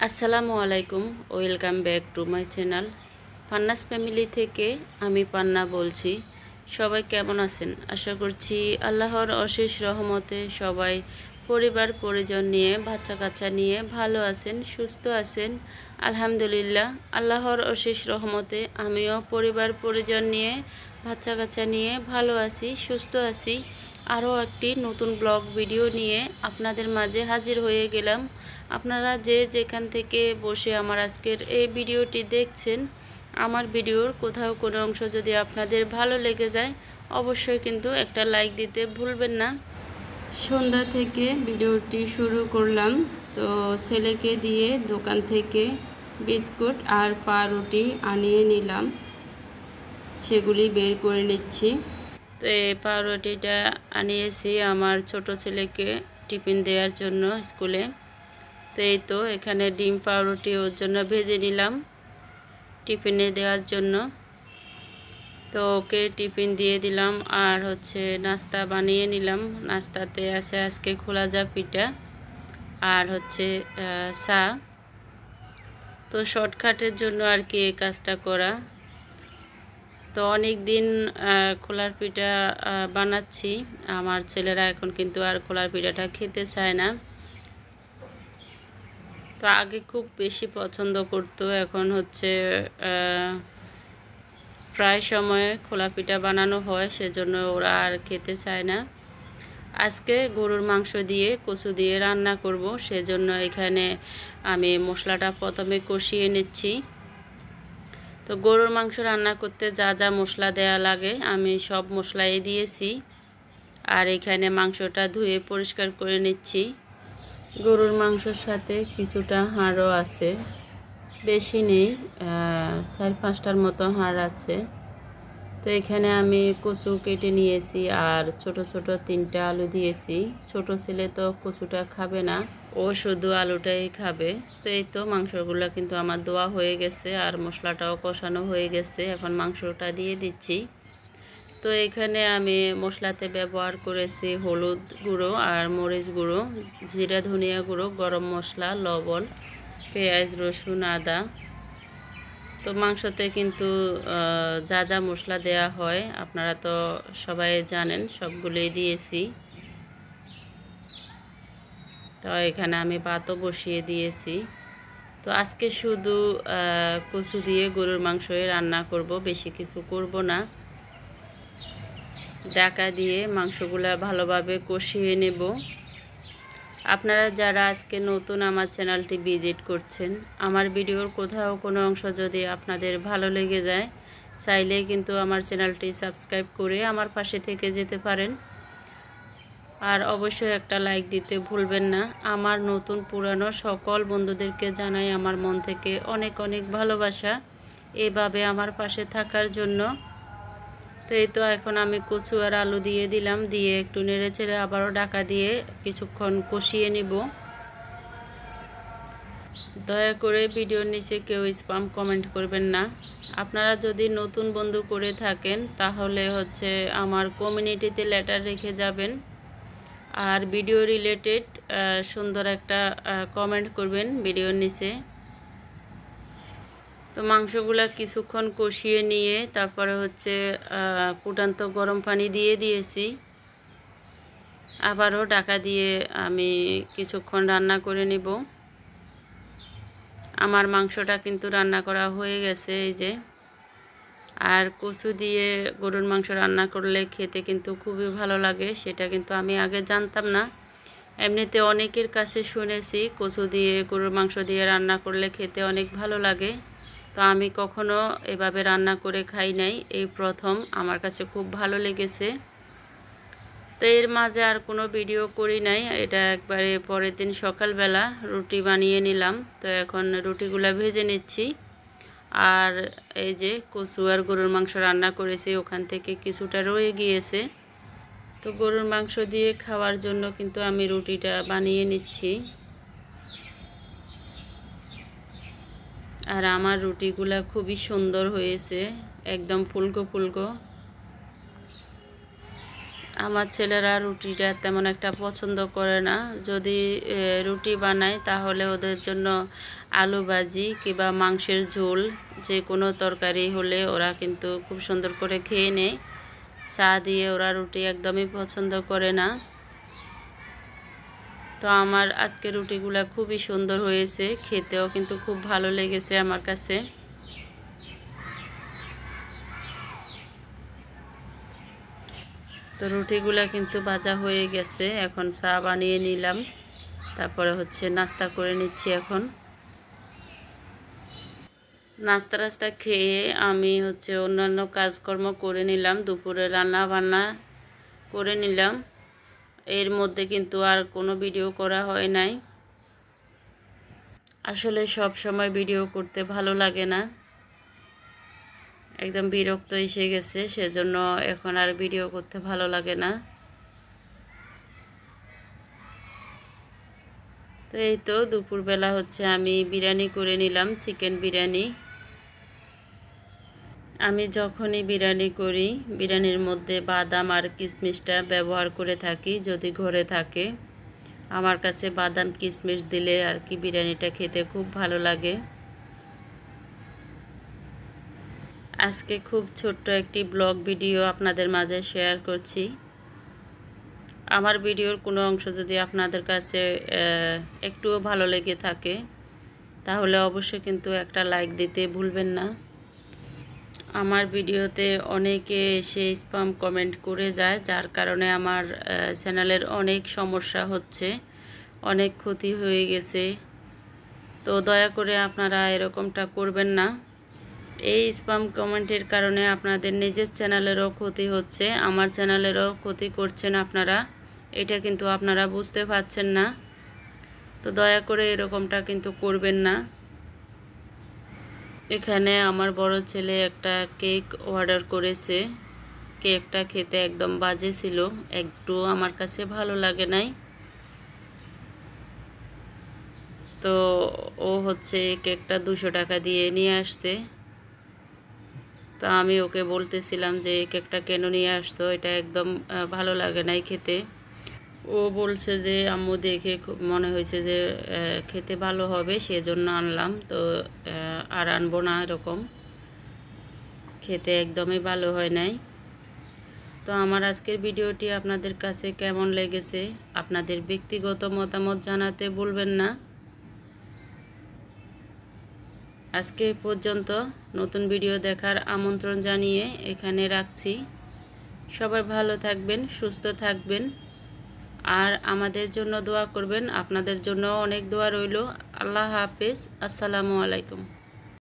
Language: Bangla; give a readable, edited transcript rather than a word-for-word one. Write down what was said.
আসসালামু আলাইকুম, welcome back to my channel Panna's family থেকে। আমি পান্না বলছি। সবাই কেমন আছেন? আশা করছি আল্লাহর অশেষ রহমতে সবাই পরিবার পরিজন নিয়ে বাচ্চা কাচ্চা নিয়ে ভালো আছেন, সুস্থ আছেন। আলহামদুলিল্লাহ, আল্লাহর অশেষ রহমতে আমিও পরিবার পরিজন নিয়ে বাচ্চা কাচ্চা নিয়ে ভালো আছি, সুস্থ আছি। আরও একটি নতুন ব্লগ ভিডিও নিয়ে আপনাদের মাঝে হাজির হয়ে গেলাম। আপনারা যে যেখান থেকে বসে আমার আজকের এই ভিডিওটি দেখছেন, আমার ভিডিওর কোথাও কোনো অংশ যদি আপনাদের ভালো লেগে যায়, অবশ্যই কিন্তু একটা লাইক দিতে ভুলবেন না। সন্ধ্যা থেকে ভিডিওটি শুরু করলাম। তো ছেলেকে দিয়ে দোকান থেকে বিস্কুট আর পাউরুটি আনিয়ে নিলাম, সেগুলি বের করে নিচ্ছি। তো এই পাউরুটিটা আনিয়েছি আমার ছোট ছেলেকে টিফিন দেওয়ার জন্য স্কুলে। তো এই তো এখানে ডিম পাউরুটি ওর জন্য ভেজে নিলাম টিফিনে দেওয়ার জন্য। তো ওকে টিফিন দিয়ে দিলাম আর নাস্তা বানিয়ে নিলাম। নাস্তাতে আছে আজকে খোলাজা পিঠা আর চা। তো শর্টকাটের জন্য আর কি এই কাজটা করা। তো অনেক দিন খোলার পিঠা বানাচ্ছি, আমার ছেলেরা এখন কিন্তু আর খোলার পিঠাটা খেতে চায় না। তো আগে খুব বেশি পছন্দ করতো, এখন প্রায় সময় খোলা পিঠা বানানো হয়, সেজন্য ওরা আর খেতে চায় না। আজকে গরুর মাংস দিয়ে কচু দিয়ে রান্না করব, সেজন্য এখানে আমি মশলাটা প্রথমে কষিয়ে নিচ্ছি। তো গরুর মাংস রান্না করতে যা যা মশলা দেয়া লাগে আমি সব মশলাই দিয়েছি। আর এখানে মাংসটা ধুয়ে পরিষ্কার করে নিচ্ছি। গরুর মাংসের সাথে কিছুটা হাড়ও আছে, বেশি নেই, 4-5টার মতো হাড় আছে। তো এখানে আমি কচু কেটে নিয়েছি আর ছোট ছোট 3টা আলু দিয়েছি। ছোট ছেলে তো কচুটা খাবে না, ও শুধু আলুটাই খাবে। তো এই তো মাংসগুলো কিন্তু আমার ধোয়া হয়ে গেছে আর মশলাটাও কষানো হয়ে গেছে। এখন মাংসটা দিয়ে দিচ্ছি। তো এখানে আমি মশলাতে ব্যবহার করেছি হলুদ গুঁড়ো আর মরিচ গুঁড়ো, জিরা ধনিয়া গুঁড়ো, গরম মশলা, লবণ, পেঁয়াজ, রসুন, আদা। তো মাংসতে কিন্তু যা যা মশলা দেয়া হয় আপনারা তো সবাই জানেন, সবগুলোই দিয়েছি। তো এখানে আমি ভাতও বসিয়ে দিয়েছি। তো আজকে শুধু কচু দিয়ে গরুর মাংসই রান্না করব, বেশি কিছু করব না। ঢাকা দিয়ে মাংসগুলা ভালোভাবে কষিয়ে নেব। আপনারা যারা আজকে নতুন আমার চ্যানেলটি ভিজিট করছেন, আমার ভিডিওর কোথাও কোনো অংশ যদি আপনাদের ভালো লেগে যায়, চাইলে কিন্তু আমার চ্যানেলটি সাবস্ক্রাইব করে আমার পাশে থেকে যেতে পারেন। আর অবশ্যই একটা লাইক দিতে ভুলবেন না। আমার নতুন পুরানো সকল বন্ধুদেরকে জানাই আমার মন থেকে অনেক অনেক ভালোবাসা, এভাবে আমার পাশে থাকার জন্য। তো এই তো এখন আমি কচু আর আলু দিয়ে দিলাম, দিয়ে একটু নেড়ে চেড়ে আবারও ঢাকা দিয়ে কিছুক্ষণ কষিয়ে নিব। দয়া করে ভিডিওর নিচে কেউ স্প্যাম কমেন্ট করবেন না। আপনারা যদি নতুন বন্ধু করে থাকেন তাহলে আমার কমিউনিটিতে লেটার রেখে যাবেন আর ভিডিও রিলেটেড সুন্দর একটা কমেন্ট করবেন ভিডিওর নিচে। তো মাংসগুলা কিছুক্ষণ কষিয়ে নিয়ে তারপরে ফুটান্ত গরম পানি দিয়ে দিয়েছি। আবারও ঢাকা দিয়ে আমি কিছুক্ষণ রান্না করে নিব। আমার মাংসটা কিন্তু রান্না করা হয়ে গেছে এই যে। আর কচু দিয়ে গরুর মাংস রান্না করলে খেতে কিন্তু খুবই ভালো লাগে, সেটা কিন্তু আমি আগে জানতাম না। এমনিতে অনেকের কাছে শুনেছি কচু দিয়ে গরুর মাংস দিয়ে রান্না করলে খেতে অনেক ভালো লাগে। তো আমি কখনো এভাবে রান্না করে খাই নাই, এই প্রথম। আমার কাছে খুব ভালো লেগেছে। তো এর মাঝে আর কোনো ভিডিও করি নাই। এটা একবারে পরের দিন সকালবেলা রুটি বানিয়ে নিলাম। তো এখন রুটিগুলা ভেজে নিচ্ছি। আর এই যে কচু আর গরুর মাংস রান্না করেছি, ওখান থেকে কিছুটা রয়ে গিয়েছে। তো গরুর মাংস দিয়ে খাওয়ার জন্য কিন্তু আমি রুটিটা বানিয়ে নিচ্ছি। আর আমার রুটিগুলা খুবই সুন্দর হয়েছে, একদম ফুলকো ফুলকো। আমার ছেলেরা রুটিটা তেমন একটা পছন্দ করে না। যদি রুটি বানাই তাহলে ওদের জন্য আলু ভাজি কিংবা মাংসের ঝোল যে কোনো তরকারি হলে ওরা কিন্তু খুব সুন্দর করে খেয়ে নেয়। চা দিয়ে ওরা রুটি একদমই পছন্দ করে না। তো আমার আজকে রুটিগুলা খুবই সুন্দর হয়েছে, খেতেও কিন্তু খুব ভালো লেগেছে আমার কাছে। তো রুটিগুলা কিন্তু ভাজা হয়ে গেছে, এখন চা বানিয়ে নিলাম, তারপরে হচ্ছে নাস্তা করে নিচ্ছি। এখন নাস্তা খেয়ে আমি হচ্ছে অন্যান্য কাজকর্ম করে নিলাম, দুপুরে রান্না বান্না করে নিলাম। এর মধ্যে কিন্তু আর কোনো ভিডিও করা হয় নাই। আসলে সব সময় ভিডিও করতে ভালো লাগে না, একদম বিরক্ত এসে গেছে, সেজন্য এখন আর ভিডিও করতে ভালো লাগে না। তো এই তো দুপুরবেলা হচ্ছে আমি বিরিয়ানি করে নিলাম, চিকেন বিরিয়ানি। আমি যখনই বিরিয়ানি করি বিরিয়ানির মধ্যে বাদাম আর কিশমিশটা ব্যবহার করে থাকি, যদি ঘরে থাকে। আমার কাছে বাদাম কিশমিশ দিলে আর কি বিরিয়ানিটা খেতে খুব ভালো লাগে। আজকে খুব ছোট্ট একটি ব্লগ ভিডিও আপনাদের মাঝে শেয়ার করছি। আমার ভিডিওর কোনো অংশ যদি আপনাদের কাছে একটুও ভালো লেগে থাকে তাহলে অবশ্যই কিন্তু একটা লাইক দিতে ভুলবেন না। আমার ভিডিওতে অনেকে এসে স্প্যাম কমেন্ট করে যায়, যার কারণে আমার চ্যানেলের অনেক সমস্যা হচ্ছে, অনেক ক্ষতি হয়ে গেছে। তো দয়া করে আপনারা এরকমটা করবেন না। এই স্প্যাম কমেন্টের কারণে আপনাদের নিজের চ্যানেলেরও ক্ষতি হচ্ছে, আমার চ্যানেলেরও ক্ষতি করছেন আপনারা। এটা কিন্তু আপনারা বুঝতে পারছেন না। তো দয়া করে এরকমটা কিন্তু করবেন না। এখানে আমার বড় ছেলে একটা কেক অর্ডার করেছে, কেকটা খেতে একদম বাজে ছিল, একটু আমার কাছে ভালো লাগে নাই। তো ও হচ্ছে কেকটা 200 টাকা দিয়ে নিয়ে আসছে। তো আমি ওকে বলতেছিলাম যে কেকটা কেন নিয়ে আসছো, এটা একদম ভালো লাগে নাই খেতে। ও বলছে যে আম্মু দেখে খুব মনে হয়েছে যে খেতে ভালো হবে, সেজন্য আনলাম। তো আর আনবো না, এরকম খেতে একদমই ভালো হয় নাই। তো আমার আজকের ভিডিওটি আপনাদের কাছে কেমন লেগেছে আপনাদের ব্যক্তিগত মতামত জানাতে ভুলবেন না। আজকে পর্যন্ত, নতুন ভিডিও দেখার আমন্ত্রণ জানিয়ে এখানে রাখছি। সবাই ভালো থাকবেন, সুস্থ থাকবেন, আর আমাদের জন্য দোয়া করবেন। আপনাদের জন্য অনেক দোয়া রইল। আল্লাহ হাফেজ। আসসালামু আলাইকুম।